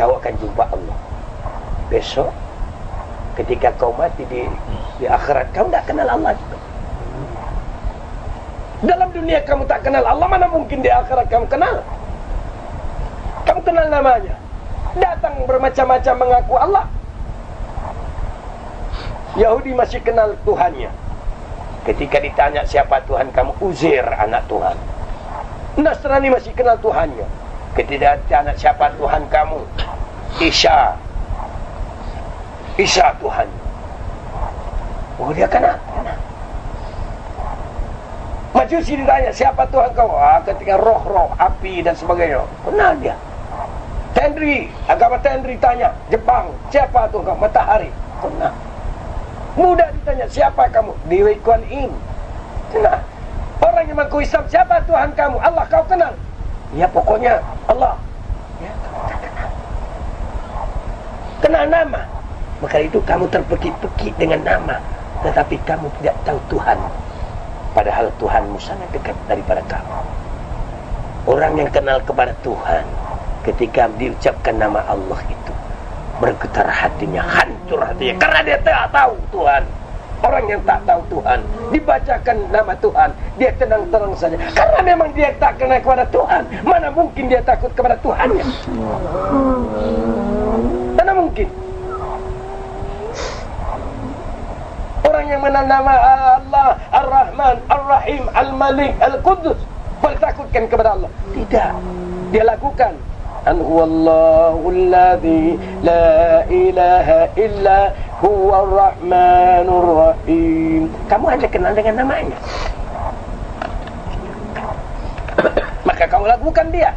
kau akan jumpa Allah. Besok ketika kau mati di akhirat, kau tak kenal Allah juga. Dalam dunia kamu tak kenal Allah, mana mungkin di akhirat kamu kenal? Kamu kenal namanya, datang bermacam-macam mengaku Allah. Yahudi masih kenal Tuhannya. Ketika ditanya siapa Tuhan kamu, Uzair anak Tuhan. Nasrani masih kenal Tuhannya. Ketika ditanya siapa Tuhan kamu, Isa Tuhan. Oh, dia kenal. Majusi ditanya siapa Tuhan kau, ketika roh-roh, api dan sebagainya, kenal dia. Tendri, agama Tendri tanya, Jepang, siapa Tuhan kau, matahari, kenal. Muda ditanya siapa kamu, Dewi Kuan Im, kenal. Orang yang mengaku Islam, siapa Tuhan kamu, Allah, kau kenal. Ya pokoknya Allah. Ya, kamu tak kenal. Kenal nama. Maka itu kamu terpekik-pekik dengan nama, tetapi kamu tidak tahu Tuhan. Padahal Tuhanmu sangat dekat daripada kamu. Orang yang kenal kepada Tuhan, ketika diucapkan nama Allah itu, bergetar hatinya, hancur hatinya, karena dia tak tahu Tuhan. Orang yang tak tahu Tuhan, dibacakan nama Tuhan, dia tenang-tenang saja, karena memang dia tak kenal kepada Tuhan. Mana mungkin dia takut kepada Tuhannya? Mana mungkin? Orang yang mengenal nama Allah, Ar-Rahman, Ar-Rahim, Al-Malik, Al-Qudus, boleh takutkan kepada Allah? Tidak. Dia lakukan. Huwallahul ladzi la ilaha illa huwar rahmanur rahim. Kamu hanya kenal dengan namanya. Maka kamu lakukan dia.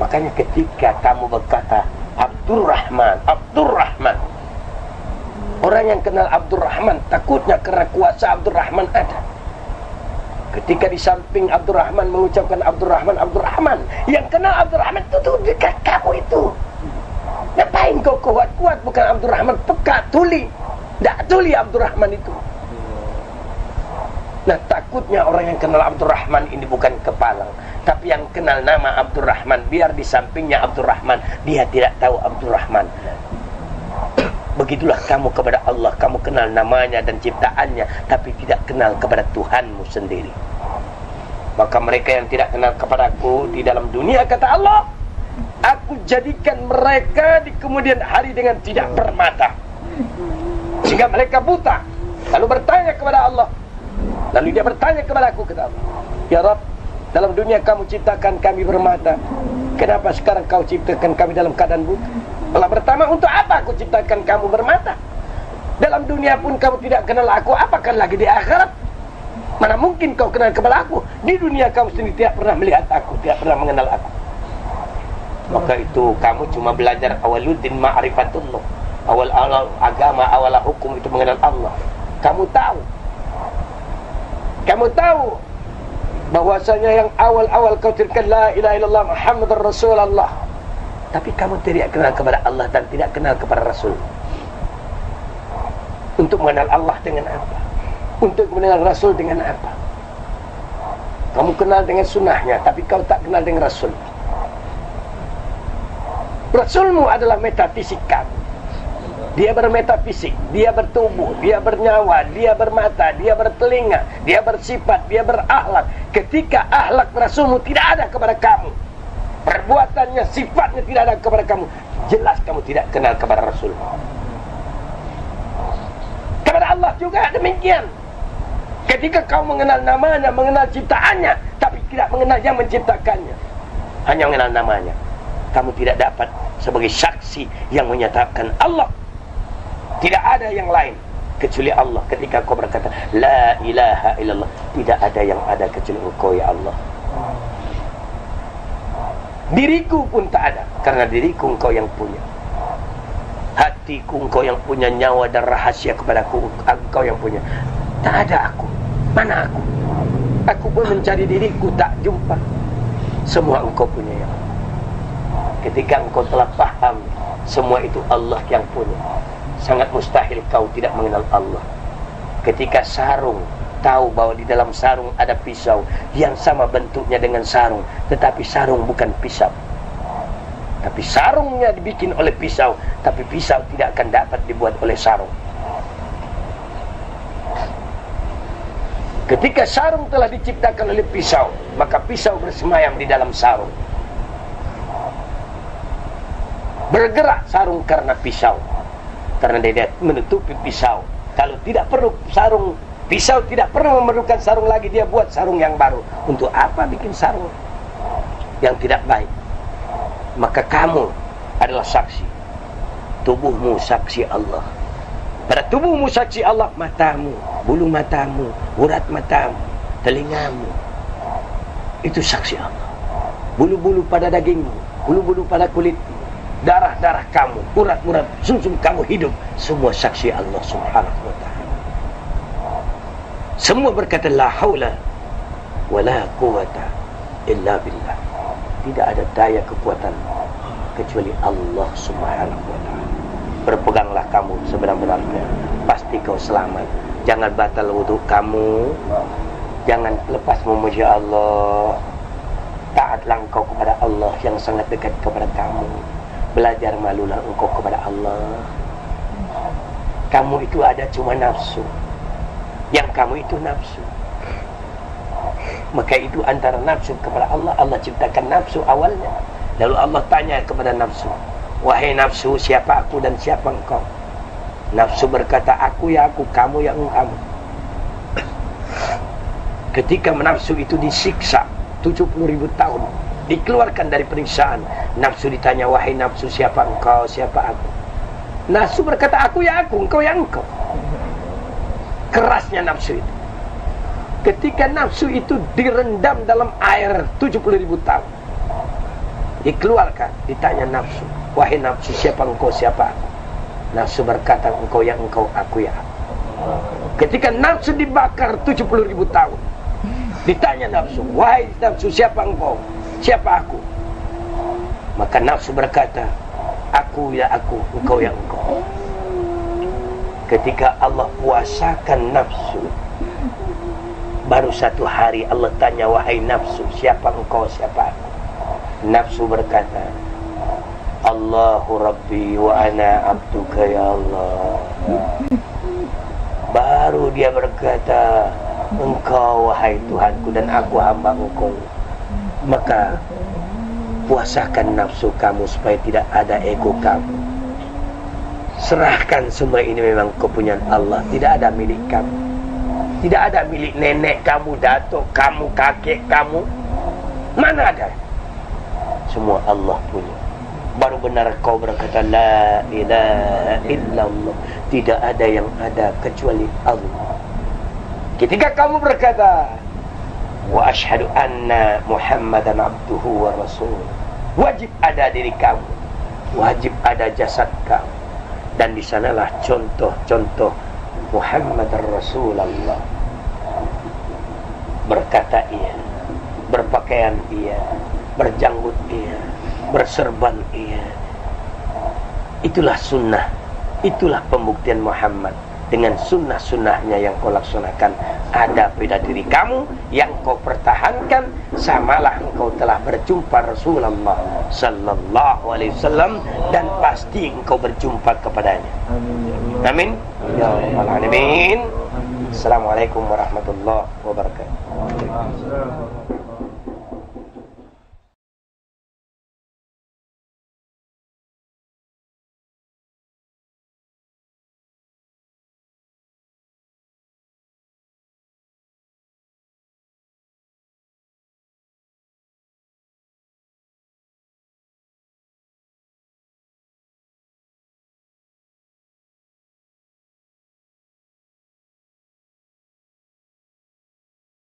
Makanya ketika kamu berkata Abdurrahman, Abdurrahman, orang yang kenal Abdurrahman takutnya karena kuasa Abdurrahman ada. Ketika di samping Abdurrahman mengucapkan Abdurrahman, Abdurrahman, yang kenal Abdurrahman itu tuh dekat kamu itu. Ngapain kau kuat-kuat? Bukan Abdurrahman, peka, tuli. Tak tuli Abdurrahman itu. Nah, takutnya orang yang kenal Abdurrahman ini bukan kepalang, tapi yang kenal nama Abdurrahman, biar di sampingnya Abdurrahman, dia tidak tahu Abdurrahman. Begitulah kamu kepada Allah, kamu kenal namanya dan ciptaannya, tapi tidak kenal kepada Tuhanmu sendiri. Maka mereka yang tidak kenal kepadaku di dalam dunia, kata Allah, aku jadikan mereka di kemudian hari dengan tidak bermata, sehingga mereka buta. Lalu bertanya kepada Allah, lalu dia bertanya kepada aku, kata Allah, ya Rabb, dalam dunia kamu ciptakan kami bermata, kenapa sekarang kau ciptakan kami dalam keadaan buta? Allah pertama, untuk apa aku ciptakan kamu bermata? Dalam dunia pun kamu tidak kenal aku, apakah lagi di akhirat? Mana mungkin kau kenal kepada aku? Di dunia kamu sendiri tidak pernah melihat aku, tidak pernah mengenal aku. Maka itu kamu cuma belajar awaluddin ma'rifatullah. Awal agama, awal hukum itu mengenal Allah. Kamu tahu bahwasanya yang awal-awal kau tirkan la ilaha illallah Muhammadur Rasulullah, tapi kamu tidak kenal kepada Allah dan tidak kenal kepada Rasul. Untuk mengenal Allah dengan apa? Untuk mengenal Rasul dengan apa? Kamu kenal dengan sunnahnya, tapi kau tak kenal dengan Rasul. Rasulmu adalah metafisik kamu. Dia bermetafisik, dia bertubuh, dia bernyawa, dia bermata, dia bertelinga, dia bersifat, dia berakhlak. Ketika akhlak Rasulmu tidak ada kepada kamu, perbuatannya, sifatnya tidak ada kepada kamu, jelas kamu tidak kenal kepada Rasul. Kepada Allah juga demikian. Ketika kau mengenal namanya, mengenal ciptaannya, tapi tidak mengenal yang menciptakannya, hanya mengenal namanya, kamu tidak dapat sebagai saksi yang menyatakan Allah tidak ada yang lain kecuali Allah. Ketika kau berkata la ilaha illallah, tidak ada yang ada kecuali Engkau ya Allah. Diriku pun tak ada, karena diriku Engkau yang punya. Hatiku Engkau yang punya, nyawa dan rahasia kepadaku Engkau yang punya. Tak ada aku. Mana aku? Aku pun mencari diriku, tak jumpa. Semua Engkau punya ya Allah. Ketika engkau telah paham semua itu Allah yang punya, sangat mustahil kau tidak mengenal Allah. Ketika sarung, tahu bahwa di dalam sarung ada pisau yang sama bentuknya dengan sarung, tetapi sarung bukan pisau. Tapi sarungnya dibikin oleh pisau, tapi pisau tidak akan dapat dibuat oleh sarung. Ketika sarung telah diciptakan oleh pisau, maka pisau bersemayam di dalam sarung. Bergerak sarung karena pisau, karena dia menutupi pisau. Kalau tidak perlu sarung, pisau tidak pernah memerlukan sarung lagi, dia buat sarung yang baru. Untuk apa bikin sarung yang tidak baik? Maka kamu adalah saksi. Tubuhmu saksi Allah. Pada tubuhmu saksi Allah, matamu, bulu matamu, urat matamu, telingamu, itu saksi Allah. Bulu-bulu pada dagingmu, bulu-bulu pada kulitmu, darah-darah kamu, urat-urat sumsum kamu hidup, semua saksi Allah Subhanahu wa ta'ala. Semua berkata la haula wala quwata illa billah. Tidak ada daya kekuatan kecuali Allah Subhanahu wa ta'ala. Berpeganglah kamu sebenar-benarnya, pasti kau selamat. Jangan batal wudhu kamu, jangan lepas memuji Allah. Taatlah engkau kepada Allah yang sangat dekat kepada kamu. Belajar malulah engkau kepada Allah. Kamu itu ada cuma nafsu. Yang kamu itu nafsu. Maka itu antara nafsu kepada Allah. Allah ciptakan nafsu awalnya, lalu Allah tanya kepada nafsu, wahai nafsu, siapa aku dan siapa engkau? Nafsu berkata, aku ya aku, kamu ya kamu. Ketika nafsu itu disiksa 70.000 tahun, dikeluarkan dari periksaan, nafsu ditanya, wahai nafsu, siapa engkau, siapa aku? Nafsu berkata, aku ya aku, engkau ya engkau. Kerasnya nafsu itu. Ketika nafsu itu direndam dalam air 70.000 tahun, dikeluarkan, ditanya nafsu, wahai nafsu, siapa engkau, siapa aku? Nafsu berkata, engkau ya engkau, aku ya aku. Ketika nafsu dibakar 70.000 tahun, ditanya nafsu, wahai nafsu, siapa engkau, siapa aku? Maka nafsu berkata, aku ya aku, engkau ya engkau. Ketika Allah puasakan nafsu, baru satu hari Allah tanya, wahai nafsu, siapa engkau, siapa aku? Nafsu berkata, Allahu Rabbi wa ana abduka ya Allah. Baru dia berkata, engkau wahai Tuhanku dan aku hamba engkau. Maka puasakan nafsu kamu supaya tidak ada ego kamu. Serahkan semua ini memang kepunyaan Allah, tidak ada milik kamu. Tidak ada milik nenek kamu, datuk kamu, kakek kamu. Mana ada? Semua Allah punya. Baru benar kau berkata la ilaha illallah. Tidak ada yang ada kecuali Allah. Ketika kamu berkata wa asyhadu anna Muhammadan abduhu wa rasul, wajib ada diri kamu, wajib ada jasad kamu. Dan di sanalah contoh-contoh Muhammad Rasulullah. Berkata iya, berpakaian iya, berjanggut iya, berserban iya. Itulah sunnah, itulah pembuktian Muhammad. Dengan sunnah-sunnahnya yang kau laksanakan, ada pada diri kamu yang kau pertahankan, samalah engkau telah berjumpa Rasulullah sallallahu alaihi wasallam, dan pasti engkau berjumpa kepadanya. Amin ya rabbal alamin. Assalamualaikum warahmatullahi wabarakatuh.